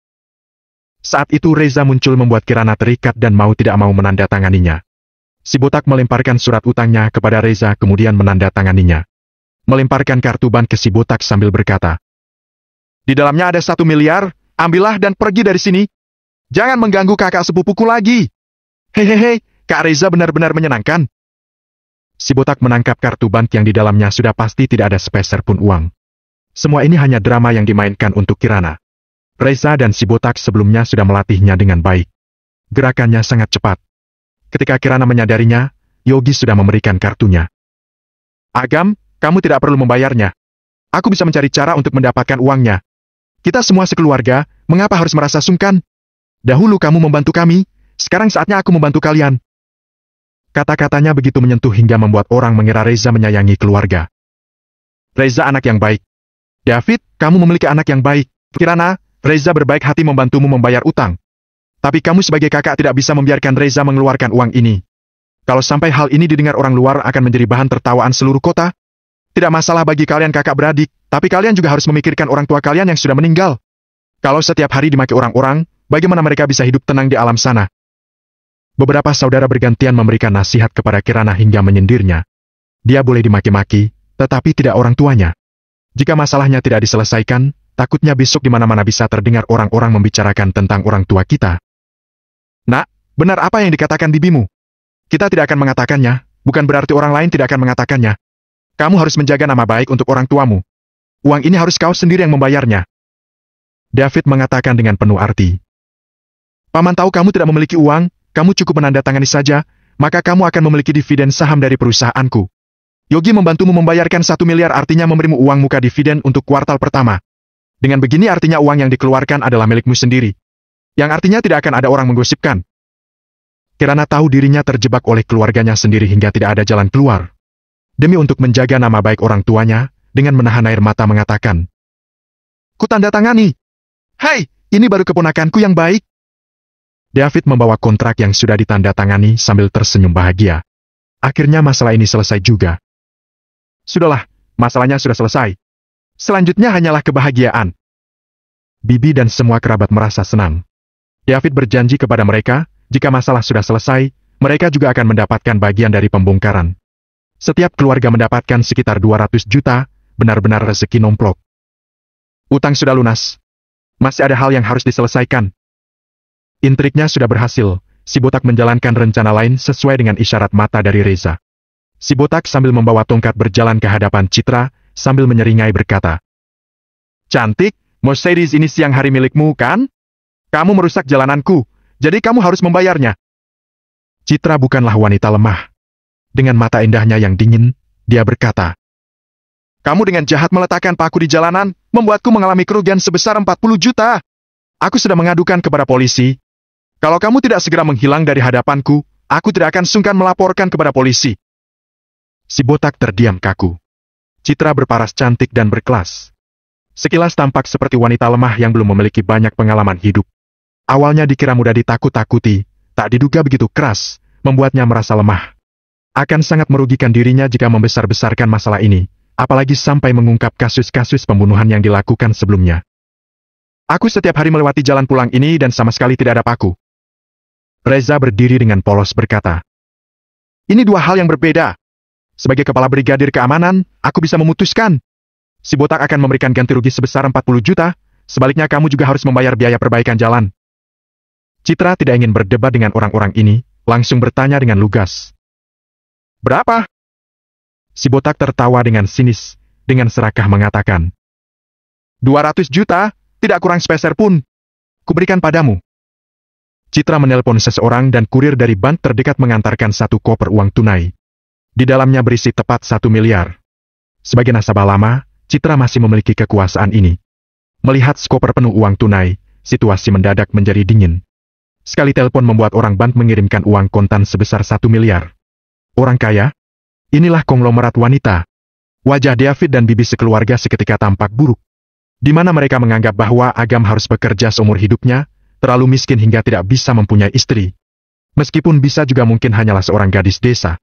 Saat itu Reza muncul membuat Kirana terikat dan mau tidak mau menandatanganinya. Si botak melemparkan surat utangnya kepada Reza kemudian menandatanganinya. Melemparkan kartu bank ke si botak sambil berkata, "Di dalamnya ada 1 miliar, ambillah dan pergi dari sini. Jangan mengganggu kakak sepupuku lagi." "Hehehe, Kak Reza benar-benar menyenangkan." Si botak menangkap kartu bank yang di dalamnya sudah pasti tidak ada sepeser pun uang. Semua ini hanya drama yang dimainkan untuk Kirana. Reza dan si botak sebelumnya sudah melatihnya dengan baik. Gerakannya sangat cepat. Ketika Kirana menyadarinya, Yogi sudah memberikan kartunya. "Agam, kamu tidak perlu membayarnya. Aku bisa mencari cara untuk mendapatkan uangnya. Kita semua sekeluarga, mengapa harus merasa sungkan? Dahulu kamu membantu kami, sekarang saatnya aku membantu kalian." Kata-katanya begitu menyentuh hingga membuat orang mengira Reza menyayangi keluarga. "Reza anak yang baik. David, kamu memiliki anak yang baik. Kirana, Reza berbaik hati membantumu membayar utang. Tapi kamu sebagai kakak tidak bisa membiarkan Reza mengeluarkan uang ini. Kalau sampai hal ini didengar orang luar akan menjadi bahan tertawaan seluruh kota. Tidak masalah bagi kalian kakak beradik, tapi kalian juga harus memikirkan orang tua kalian yang sudah meninggal. Kalau setiap hari dimaki orang-orang, bagaimana mereka bisa hidup tenang di alam sana?" Beberapa saudara bergantian memberikan nasihat kepada Kirana hingga menyindirnya. Dia boleh dimaki-maki, tetapi tidak orang tuanya. Jika masalahnya tidak diselesaikan, takutnya besok di mana-mana bisa terdengar orang-orang membicarakan tentang orang tua kita. "Nak, benar apa yang dikatakan bibimu? Kita tidak akan mengatakannya, bukan berarti orang lain tidak akan mengatakannya. Kamu harus menjaga nama baik untuk orang tuamu. Uang ini harus kau sendiri yang membayarnya." David mengatakan dengan penuh arti. "Paman tahu kamu tidak memiliki uang, kamu cukup menandatangani saja, maka kamu akan memiliki dividen saham dari perusahaanku. Yogi membantumu membayarkan 1 miliar artinya memberimu uang muka dividen untuk kuartal pertama. Dengan begini artinya uang yang dikeluarkan adalah milikmu sendiri. Yang artinya tidak akan ada orang menggosipkan." Kirana tahu dirinya terjebak oleh keluarganya sendiri hingga tidak ada jalan keluar. Demi untuk menjaga nama baik orang tuanya, dengan menahan air mata mengatakan, "Kutandatangani. Hai, ini baru keponakanku yang baik." David membawa kontrak yang sudah ditandatangani sambil tersenyum bahagia. Akhirnya masalah ini selesai juga. Sudahlah, masalahnya sudah selesai. Selanjutnya hanyalah kebahagiaan. Bibi dan semua kerabat merasa senang. David berjanji kepada mereka, jika masalah sudah selesai, mereka juga akan mendapatkan bagian dari pembongkaran. Setiap keluarga mendapatkan sekitar 200 juta, benar-benar rezeki nomplok. Utang sudah lunas. Masih ada hal yang harus diselesaikan. Intriknya sudah berhasil, si botak menjalankan rencana lain sesuai dengan isyarat mata dari Reza. Si botak sambil membawa tongkat berjalan ke hadapan Citra, sambil menyeringai berkata, "Cantik, Mercedes ini siang hari milikmu, kan? Kamu merusak jalananku, jadi kamu harus membayarnya." Citra bukanlah wanita lemah. Dengan mata indahnya yang dingin, dia berkata, "Kamu dengan jahat meletakkan paku di jalanan, membuatku mengalami kerugian sebesar 40 juta. Aku sudah mengadukan kepada polisi. Kalau kamu tidak segera menghilang dari hadapanku, aku tidak akan sungkan melaporkan kepada polisi." Si botak terdiam kaku. Citra berparas cantik dan berkelas. Sekilas tampak seperti wanita lemah yang belum memiliki banyak pengalaman hidup. Awalnya dikira mudah ditakut-takuti, tak diduga begitu keras, membuatnya merasa lemah. Akan sangat merugikan dirinya jika membesar-besarkan masalah ini, apalagi sampai mengungkap kasus-kasus pembunuhan yang dilakukan sebelumnya. "Aku setiap hari melewati jalan pulang ini dan sama sekali tidak ada paku." Reza berdiri dengan polos berkata, "Ini dua hal yang berbeda. Sebagai kepala brigadir keamanan, aku bisa memutuskan. Si botak akan memberikan ganti rugi sebesar 40 juta, sebaliknya kamu juga harus membayar biaya perbaikan jalan." Citra tidak ingin berdebat dengan orang-orang ini, langsung bertanya dengan lugas, "Berapa?" Si botak tertawa dengan sinis, dengan serakah mengatakan, 200 juta, tidak kurang sepeser pun. Kuberikan padamu." Citra menelpon seseorang dan kurir dari bank terdekat mengantarkan satu koper uang tunai. Di dalamnya berisi tepat 1 miliar. Sebagai nasabah lama, Citra masih memiliki kekuasaan ini. Melihat skoper penuh uang tunai, situasi mendadak menjadi dingin. Sekali telepon membuat orang bank mengirimkan uang kontan sebesar 1 miliar. Orang kaya? Inilah konglomerat wanita. Wajah David dan Bibi sekeluarga seketika tampak buruk. Di mana mereka menganggap bahwa Agam harus bekerja seumur hidupnya, terlalu miskin hingga tidak bisa mempunyai istri. Meskipun bisa juga mungkin hanyalah seorang gadis desa.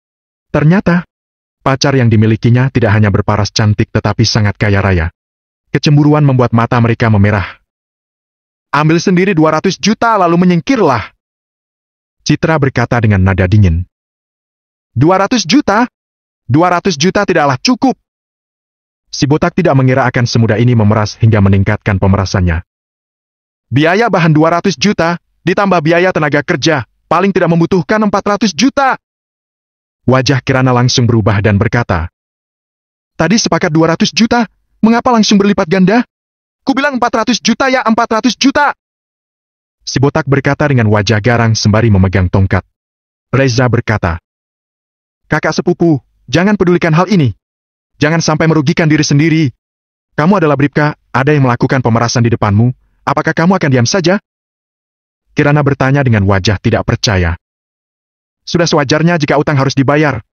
Ternyata, pacar yang dimilikinya tidak hanya berparas cantik tetapi sangat kaya raya. Kecemburuan membuat mata mereka memerah. "Ambil sendiri 200 juta lalu menyingkirlah." Citra berkata dengan nada dingin. 200 juta? 200 juta tidaklah cukup. Si botak tidak mengira akan semudah ini memeras hingga meningkatkan pemerasannya. "Biaya bahan 200 juta, ditambah biaya tenaga kerja, paling tidak membutuhkan 400 juta. Wajah Kirana langsung berubah dan berkata, "Tadi sepakat 200 juta, mengapa langsung berlipat ganda? Kubilang 400 juta ya 400 juta. Si botak berkata dengan wajah garang sembari memegang tongkat. Reza berkata, "Kakak sepupu, jangan pedulikan hal ini. Jangan sampai merugikan diri sendiri. Kamu adalah Bribka, ada yang melakukan pemerasan di depanmu. Apakah kamu akan diam saja?" Kirana bertanya dengan wajah tidak percaya. "Sudah sewajarnya jika utang harus dibayar.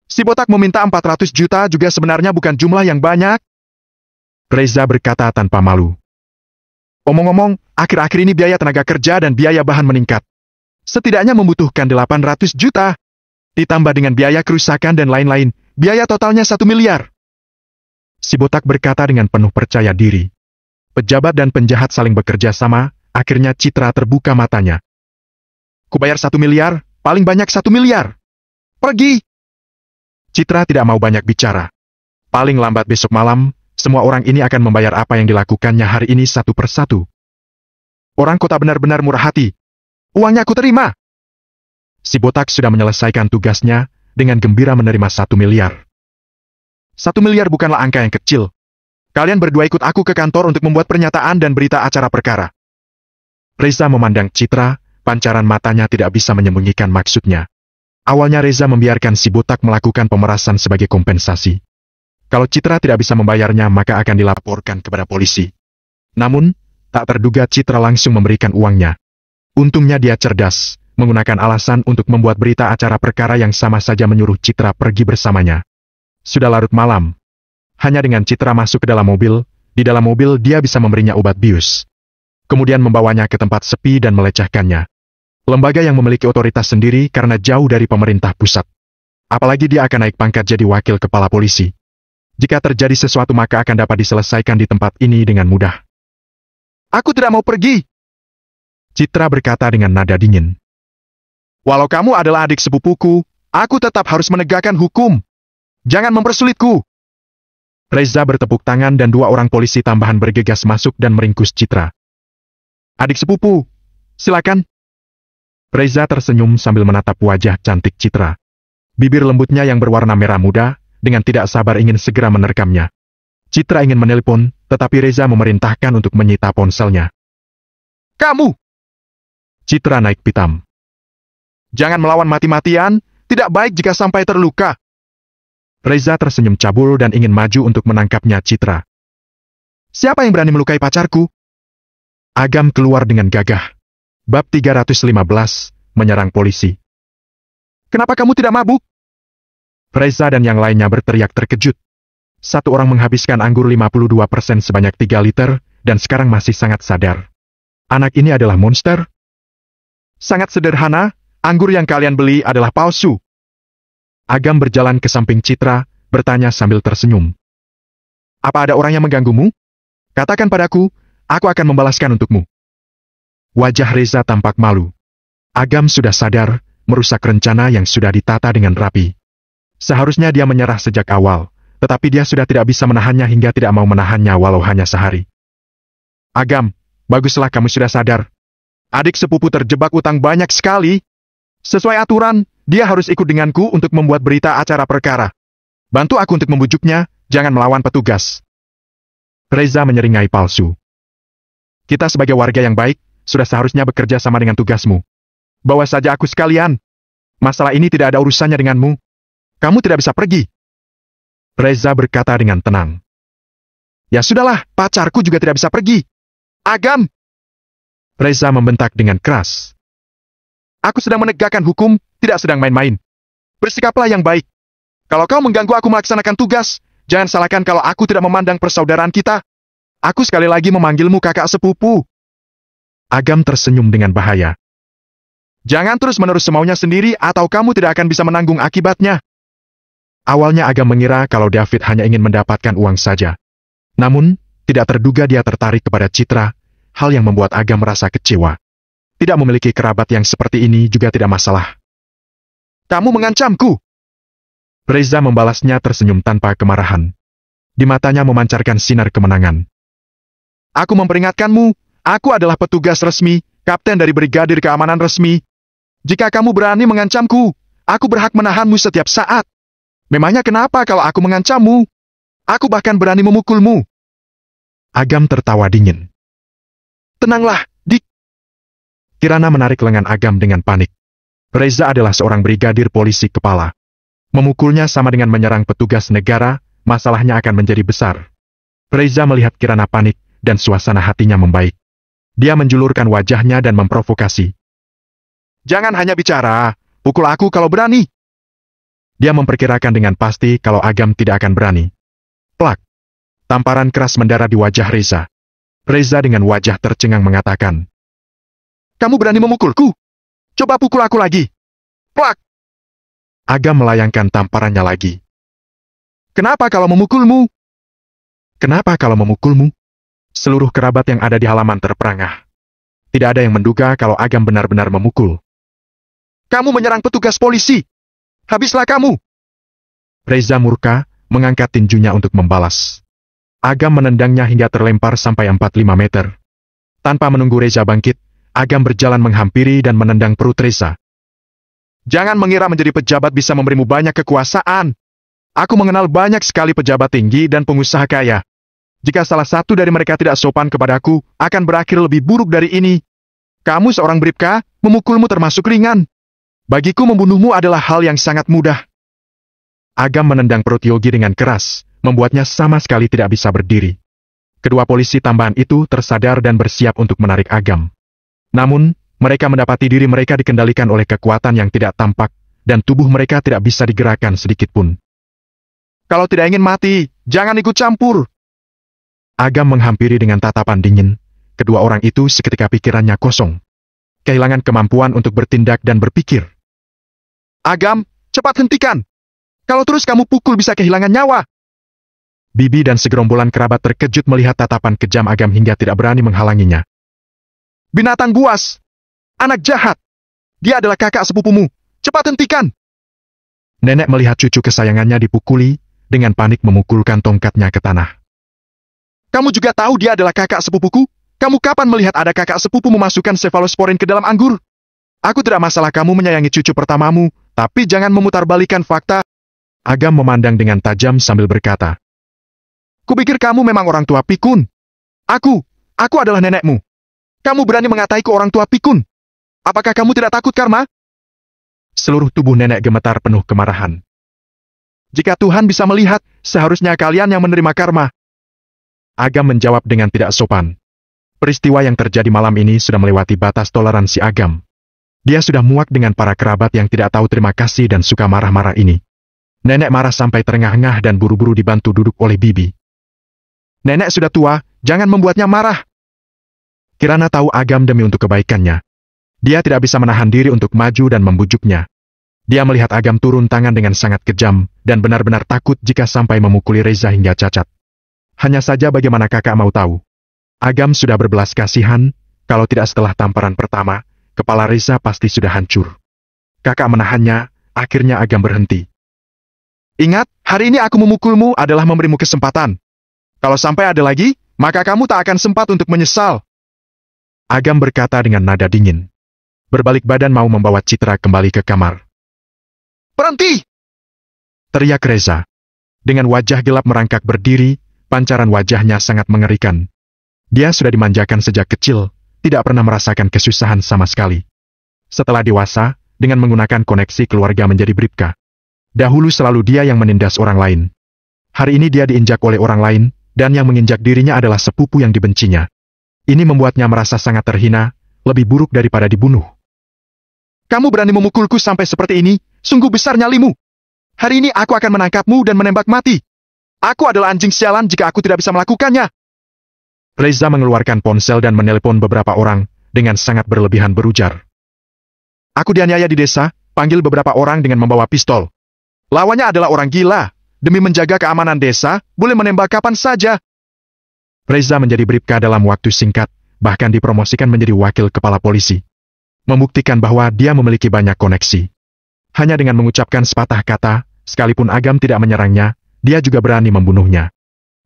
Si botak meminta 400 juta juga sebenarnya bukan jumlah yang banyak." Reza berkata tanpa malu. "Omong-omong, akhir-akhir ini biaya tenaga kerja dan biaya bahan meningkat. Setidaknya membutuhkan 800 juta. Ditambah dengan biaya kerusakan dan lain-lain, biaya totalnya 1 miliar. Si botak berkata dengan penuh percaya diri. Pejabat dan penjahat saling bekerja sama, akhirnya Citra terbuka matanya. "Kubayar 1 miliar, paling banyak 1 miliar. Pergi!" Citra tidak mau banyak bicara. Paling lambat besok malam, semua orang ini akan membayar apa yang dilakukannya hari ini satu persatu. Orang kota benar-benar murah hati. Uangnya aku terima. Si botak sudah menyelesaikan tugasnya, dengan gembira menerima 1 miliar. 1 miliar bukanlah angka yang kecil. Kalian berdua ikut aku ke kantor untuk membuat pernyataan dan berita acara perkara. Reza memandang Citra, pancaran matanya tidak bisa menyembunyikan maksudnya. Awalnya Reza membiarkan si botak melakukan pemerasan sebagai kompensasi. Kalau Citra tidak bisa membayarnya maka akan dilaporkan kepada polisi. Namun, tak terduga Citra langsung memberikan uangnya. Untungnya dia cerdas, menggunakan alasan untuk membuat berita acara perkara yang sama saja menyuruh Citra pergi bersamanya. Sudah larut malam. Hanya dengan Citra masuk ke dalam mobil, di dalam mobil dia bisa memberinya obat bius. Kemudian membawanya ke tempat sepi dan melecehkannya. Lembaga yang memiliki otoritas sendiri karena jauh dari pemerintah pusat. Apalagi dia akan naik pangkat jadi wakil kepala polisi. Jika terjadi sesuatu maka akan dapat diselesaikan di tempat ini dengan mudah. Aku tidak mau pergi, Citra berkata dengan nada dingin. Walau kamu adalah adik sepupuku, aku tetap harus menegakkan hukum. Jangan mempersulitku. Reza bertepuk tangan dan dua orang polisi tambahan bergegas masuk dan meringkus Citra. Adik sepupu, silakan. Reza tersenyum sambil menatap wajah cantik Citra. Bibir lembutnya yang berwarna merah muda, dengan tidak sabar ingin segera menerkamnya. Citra ingin menelpon, tetapi Reza memerintahkan untuk menyita ponselnya. Kamu! Citra naik pitam. Jangan melawan mati-matian, tidak baik jika sampai terluka. Reza tersenyum cabul dan ingin maju untuk menangkapnya Citra. Siapa yang berani melukai pacarku? Agam keluar dengan gagah. Bab 315, menyerang polisi. Kenapa kamu tidak mabuk? Reza dan yang lainnya berteriak terkejut. Satu orang menghabiskan anggur 52% sebanyak 3 liter, dan sekarang masih sangat sadar. Anak ini adalah monster? Sangat sederhana, anggur yang kalian beli adalah palsu. Agam berjalan ke samping Citra, bertanya sambil tersenyum. Apa ada orang yang mengganggumu? Katakan padaku, aku akan membalaskan untukmu. Wajah Reza tampak malu. Agam sudah sadar, merusak rencana yang sudah ditata dengan rapi. Seharusnya dia menyerah sejak awal, tetapi dia sudah tidak bisa menahannya hingga tidak mau menahannya walau hanya sehari. Agam, baguslah kamu sudah sadar. Adik sepupu terjebak utang banyak sekali. Sesuai aturan, dia harus ikut denganku untuk membuat berita acara perkara. Bantu aku untuk membujuknya, jangan melawan petugas. Reza menyeringai palsu. Kita sebagai warga yang baik, sudah seharusnya bekerja sama dengan tugasmu. Bawa saja aku sekalian. Masalah ini tidak ada urusannya denganmu. Kamu tidak bisa pergi. Reza berkata dengan tenang. Ya sudahlah, pacarku juga tidak bisa pergi. Agam! Reza membentak dengan keras. Aku sedang menegakkan hukum, tidak sedang main-main. Bersikaplah yang baik. Kalau kau mengganggu aku melaksanakan tugas, jangan salahkan kalau aku tidak memandang persaudaraan kita. Aku sekali lagi memanggilmu kakak sepupu. Agam tersenyum dengan bahaya. Jangan terus-menerus semaunya sendiri atau kamu tidak akan bisa menanggung akibatnya. Awalnya Agam mengira kalau David hanya ingin mendapatkan uang saja. Namun, tidak terduga dia tertarik kepada Citra, hal yang membuat Agam merasa kecewa. Tidak memiliki kerabat yang seperti ini juga tidak masalah. Kamu mengancamku. Reza membalasnya tersenyum tanpa kemarahan. Di matanya memancarkan sinar kemenangan. Aku memperingatkanmu, aku adalah petugas resmi, kapten dari Brigadir Keamanan Resmi. Jika kamu berani mengancamku, aku berhak menahanmu setiap saat. Memangnya kenapa kalau aku mengancammu? Aku bahkan berani memukulmu. Agam tertawa dingin. Tenanglah, Dik. Kirana menarik lengan Agam dengan panik. Reza adalah seorang brigadir polisi kepala. Memukulnya sama dengan menyerang petugas negara, masalahnya akan menjadi besar. Reza melihat Kirana panik, dan suasana hatinya membaik. Dia menjulurkan wajahnya dan memprovokasi. Jangan hanya bicara, pukul aku kalau berani. Dia memperkirakan dengan pasti kalau Agam tidak akan berani. Plak. Tamparan keras mendarat di wajah Reza. Reza dengan wajah tercengang mengatakan. Kamu berani memukulku? Coba pukul aku lagi. Plak. Agam melayangkan tamparannya lagi. Kenapa kalau memukulmu? Kenapa kalau memukulmu? Seluruh kerabat yang ada di halaman terperangah. Tidak ada yang menduga kalau Agam benar-benar memukul. Kamu menyerang petugas polisi. Habislah kamu. Reza murka, mengangkat tinjunya untuk membalas. Agam menendangnya hingga terlempar sampai 45 meter. Tanpa menunggu Reza bangkit, Agam berjalan menghampiri dan menendang perut Reza. Jangan mengira menjadi pejabat bisa memberimu banyak kekuasaan. Aku mengenal banyak sekali pejabat tinggi dan pengusaha kaya. Jika salah satu dari mereka tidak sopan kepadaku, akan berakhir lebih buruk dari ini. Kamu seorang bribka, memukulmu termasuk ringan. Bagiku membunuhmu adalah hal yang sangat mudah. Agam menendang perut Yogi dengan keras, membuatnya sama sekali tidak bisa berdiri. Kedua polisi tambahan itu tersadar dan bersiap untuk menarik Agam. Namun, mereka mendapati diri mereka dikendalikan oleh kekuatan yang tidak tampak, dan tubuh mereka tidak bisa digerakkan sedikitpun. Kalau tidak ingin mati, jangan ikut campur. Agam menghampiri dengan tatapan dingin. Kedua orang itu seketika pikirannya kosong. kehilangan kemampuan untuk bertindak dan berpikir. Agam, cepat hentikan! Kalau terus kamu pukul bisa kehilangan nyawa. Bibi dan segerombolan kerabat terkejut melihat tatapan kejam Agam hingga tidak berani menghalanginya. Binatang buas! Anak jahat! Dia adalah kakak sepupumu! Cepat hentikan! Nenek melihat cucu kesayangannya dipukuli, dengan panik memukulkan tongkatnya ke tanah. Kamu juga tahu dia adalah kakak sepupuku? Kamu kapan melihat ada kakak sepupu memasukkan sefalosporin ke dalam anggur? Aku tidak masalah kamu menyayangi cucu pertamamu, tapi jangan memutarbalikkan fakta. Agam memandang dengan tajam sambil berkata. Kupikir kamu memang orang tua pikun. Aku adalah nenekmu. Kamu berani mengataku orang tua pikun. Apakah kamu tidak takut karma? Seluruh tubuh nenek gemetar penuh kemarahan. Jika Tuhan bisa melihat, seharusnya kalian yang menerima karma. Agam menjawab dengan tidak sopan. Peristiwa yang terjadi malam ini sudah melewati batas toleransi Agam. Dia sudah muak dengan para kerabat yang tidak tahu terima kasih dan suka marah-marah ini. Nenek marah sampai terengah-engah dan buru-buru dibantu duduk oleh Bibi. Nenek sudah tua, jangan membuatnya marah. Kirana tahu Agam demi untuk kebaikannya. Dia tidak bisa menahan diri untuk maju dan membujuknya. Dia melihat Agam turun tangan dengan sangat kejam, dan benar-benar takut jika sampai memukuli Reza hingga cacat. Hanya saja bagaimana kakak mau tahu. Agam sudah berbelas kasihan, kalau tidak setelah tamparan pertama, kepala Reza pasti sudah hancur. Kakak menahannya, akhirnya Agam berhenti. Ingat, hari ini aku memukulmu adalah memberimu kesempatan. Kalau sampai ada lagi, maka kamu tak akan sempat untuk menyesal. Agam berkata dengan nada dingin. Berbalik badan mau membawa Citra kembali ke kamar. Berhenti! Teriak Reza. Dengan wajah gelap merangkak berdiri, pancaran wajahnya sangat mengerikan. Dia sudah dimanjakan sejak kecil, tidak pernah merasakan kesusahan sama sekali. Setelah dewasa, dengan menggunakan koneksi keluarga menjadi bribka. Dahulu selalu dia yang menindas orang lain. Hari ini dia diinjak oleh orang lain, dan yang menginjak dirinya adalah sepupu yang dibencinya. Ini membuatnya merasa sangat terhina, lebih buruk daripada dibunuh. Kamu berani memukulku sampai seperti ini, sungguh besar nyalimu. Hari ini aku akan menangkapmu dan menembak mati. Aku adalah anjing sialan jika aku tidak bisa melakukannya. Reza mengeluarkan ponsel dan menelepon beberapa orang, dengan sangat berlebihan berujar. Aku dianiaya di desa, panggil beberapa orang dengan membawa pistol. Lawannya adalah orang gila. Demi menjaga keamanan desa, boleh menembak kapan saja. Reza menjadi bribka dalam waktu singkat, bahkan dipromosikan menjadi wakil kepala polisi. Membuktikan bahwa dia memiliki banyak koneksi. Hanya dengan mengucapkan sepatah kata, sekalipun Agam tidak menyerangnya, dia juga berani membunuhnya.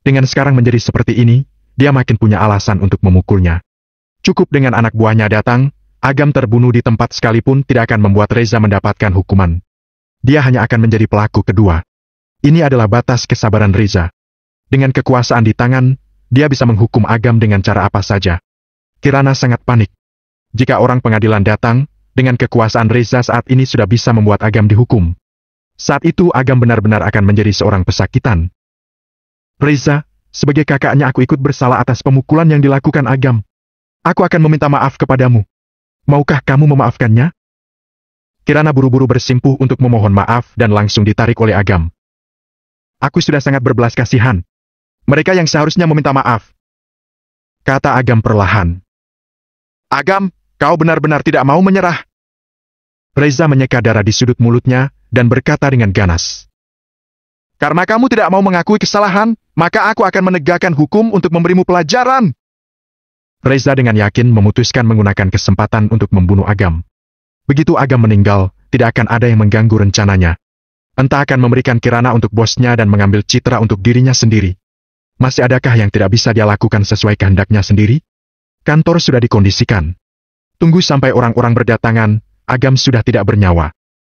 Dengan sekarang menjadi seperti ini, dia makin punya alasan untuk memukulnya. Cukup dengan anak buahnya datang, Agam terbunuh di tempat sekalipun tidak akan membuat Reza mendapatkan hukuman. Dia hanya akan menjadi pelaku kedua. Ini adalah batas kesabaran Reza. Dengan kekuasaan di tangan, dia bisa menghukum Agam dengan cara apa saja. Kirana sangat panik. Jika orang pengadilan datang, dengan kekuasaan Reza saat ini sudah bisa membuat Agam dihukum. Saat itu Agam benar-benar akan menjadi seorang pesakitan. Reza, sebagai kakaknya aku ikut bersalah atas pemukulan yang dilakukan Agam. Aku akan meminta maaf kepadamu. Maukah kamu memaafkannya? Kirana buru-buru bersimpuh untuk memohon maaf dan langsung ditarik oleh Agam. Aku sudah sangat berbelas kasihan. Mereka yang seharusnya meminta maaf. Kata Agam perlahan. Agam, kau benar-benar tidak mau menyerah. Reza menyeka darah di sudut mulutnya, dan berkata dengan ganas. Karena kamu tidak mau mengakui kesalahan, maka aku akan menegakkan hukum untuk memberimu pelajaran. Reza dengan yakin memutuskan menggunakan kesempatan untuk membunuh Agam. Begitu Agam meninggal, tidak akan ada yang mengganggu rencananya. Entah akan memberikan Kirana untuk bosnya dan mengambil Citra untuk dirinya sendiri. Masih adakah yang tidak bisa dia lakukan sesuai kehendaknya sendiri? Kantor sudah dikondisikan. Tunggu sampai orang-orang berdatangan, Agam sudah tidak bernyawa.